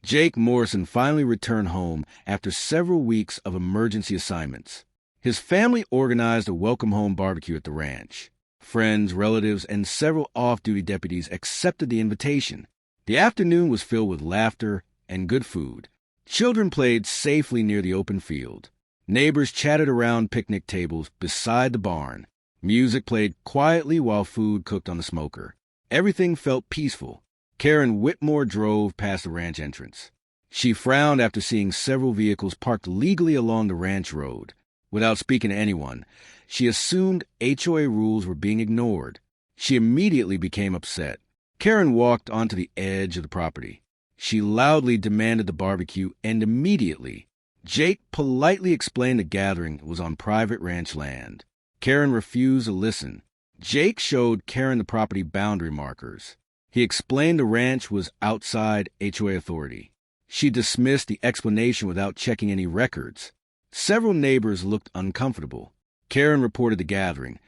Jake Morrison finally returned home after several weeks of emergency assignments. His family organized a welcome home barbecue at the ranch. Friends, relatives, and several off-duty deputies accepted the invitation. The afternoon was filled with laughter and good food. Children played safely near the open field. Neighbors chatted around picnic tables beside the barn. Music played quietly while food cooked on the smoker. Everything felt peaceful. Karen Whitmore drove past the ranch entrance. She frowned after seeing several vehicles parked legally along the ranch road. Without speaking to anyone, she assumed HOA rules were being ignored. She immediately became upset. Karen walked onto the edge of the property. She loudly demanded the barbecue end immediately. Jake politely explained the gathering was on private ranch land. Karen refused to listen. Jake showed Karen the property boundary markers. He explained the ranch was outside HOA authority. She dismissed the explanation without checking any records. Several neighbors looked uncomfortable. Karen reported the gathering,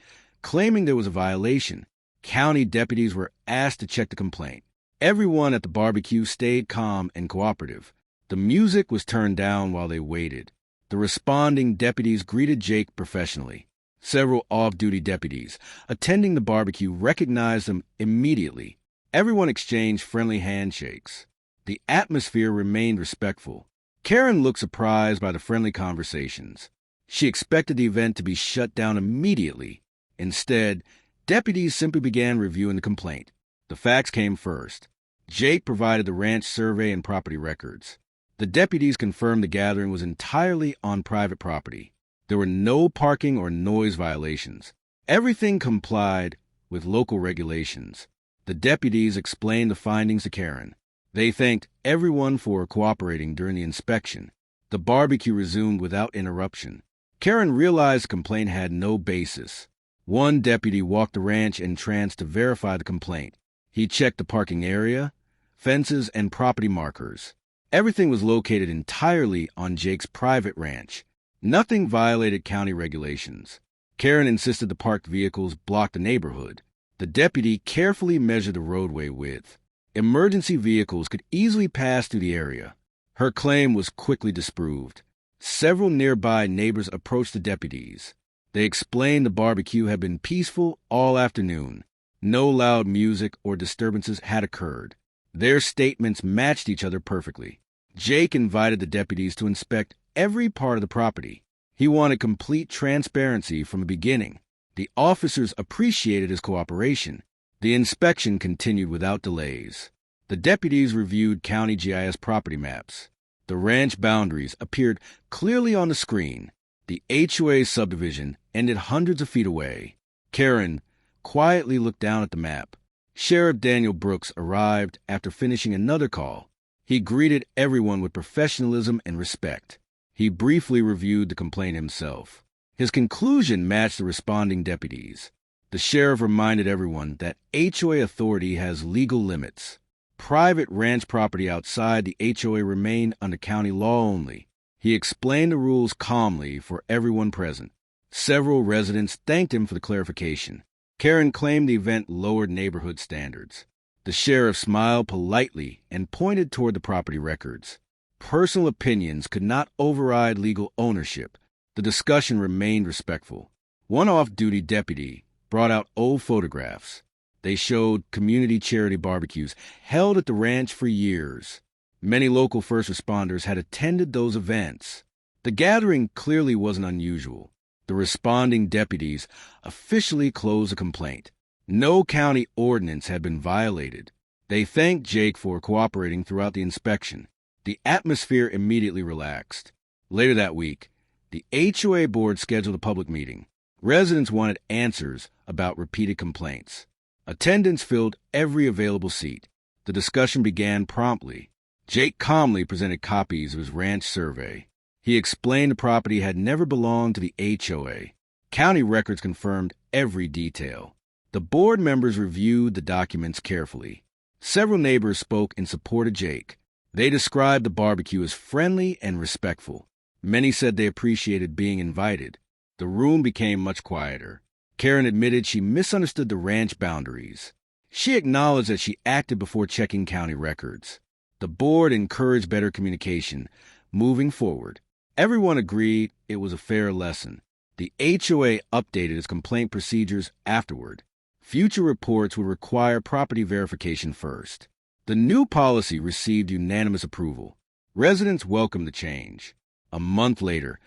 claiming there was a violation. County deputies were asked to check the complaint. Everyone at the barbecue stayed calm and cooperative. The music was turned down while they waited. The responding deputies greeted Jake professionally. Several off-duty deputies attending the barbecue recognized them immediately. Everyone exchanged friendly handshakes. The atmosphere remained respectful. Karen looked surprised by the friendly conversations. She expected the event to be shut down immediately. Instead, deputies simply began reviewing the complaint. The facts came first. Jake provided the ranch survey and property records. The deputies confirmed the gathering was entirely on private property. There were no parking or noise violations. Everything complied with local regulations. The deputies explained the findings to Karen. They thanked everyone for cooperating during the inspection. The barbecue resumed without interruption. Karen realized the complaint had no basis. One deputy walked the ranch entrance to verify the complaint. He checked the parking area, fences, and property markers. Everything was located entirely on Jake's private ranch. Nothing violated county regulations. Karen insisted the parked vehicles blocked the neighborhood. The deputy carefully measured the roadway width. Emergency vehicles could easily pass through the area. Her claim was quickly disproved. Several nearby neighbors approached the deputies. They explained the barbecue had been peaceful all afternoon. No loud music or disturbances had occurred. Their statements matched each other perfectly. Jake invited the deputies to inspect every part of the property. He wanted complete transparency from the beginning. The officers appreciated his cooperation. The inspection continued without delays. The deputies reviewed county GIS property maps. The ranch boundaries appeared clearly on the screen. The HOA subdivision ended hundreds of feet away. Karen quietly looked down at the map. Sheriff Daniel Brooks arrived after finishing another call. He greeted everyone with professionalism and respect. He briefly reviewed the complaint himself. His conclusion matched the responding deputies. The sheriff reminded everyone that HOA authority has legal limits. Private ranch property outside the HOA remained under county law only. He explained the rules calmly for everyone present. Several residents thanked him for the clarification. Karen claimed the event lowered neighborhood standards. The sheriff smiled politely and pointed toward the property records. Personal opinions could not override legal ownership. The discussion remained respectful. One off-duty deputy brought out old photographs. They showed community charity barbecues held at the ranch for years. Many local first responders had attended those events. The gathering clearly wasn't unusual. The responding deputies officially closed the complaint. No county ordinance had been violated. They thanked Jake for cooperating throughout the inspection. The atmosphere immediately relaxed. Later that week, the HOA board scheduled a public meeting. Residents wanted answers about repeated complaints. Attendance filled every available seat. The discussion began promptly. Jake calmly presented copies of his ranch survey. He explained the property had never belonged to the HOA. County records confirmed every detail. The board members reviewed the documents carefully. Several neighbors spoke in support of Jake. They described the barbecue as friendly and respectful. Many said they appreciated being invited. The room became much quieter. Karen admitted she misunderstood the ranch boundaries. She acknowledged that she acted before checking county records. The board encouraged better communication. Moving forward, everyone agreed it was a fair lesson. The HOA updated its complaint procedures afterward. Future reports would require property verification first. The new policy received unanimous approval. Residents welcomed the change. A month later,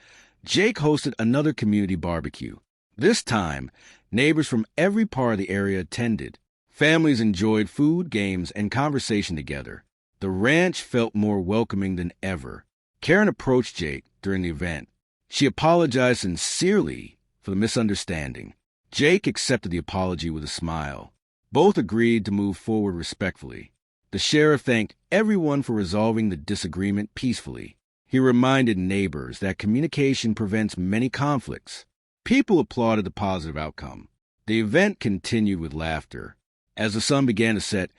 Jake hosted another community barbecue. This time, neighbors from every part of the area attended. Families enjoyed food, games, and conversation together. The ranch felt more welcoming than ever. Karen approached Jake during the event. She apologized sincerely for the misunderstanding. Jake accepted the apology with a smile. Both agreed to move forward respectfully. The sheriff thanked everyone for resolving the disagreement peacefully. He reminded neighbors that communication prevents many conflicts. People applauded the positive outcome. The event continued with laughter. As the sun began to set,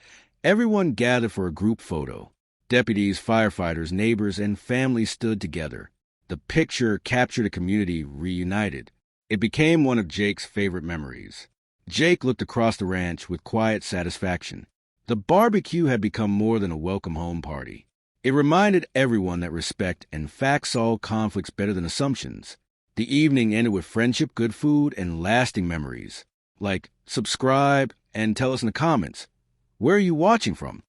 everyone gathered for a group photo. Deputies, firefighters, neighbors, and families stood together. The picture captured a community reunited. It became one of Jake's favorite memories. Jake looked across the ranch with quiet satisfaction. The barbecue had become more than a welcome home party. It reminded everyone that respect and facts solve conflicts better than assumptions. The evening ended with friendship, good food, and lasting memories. Like, subscribe and tell us in the comments, where are you watching from?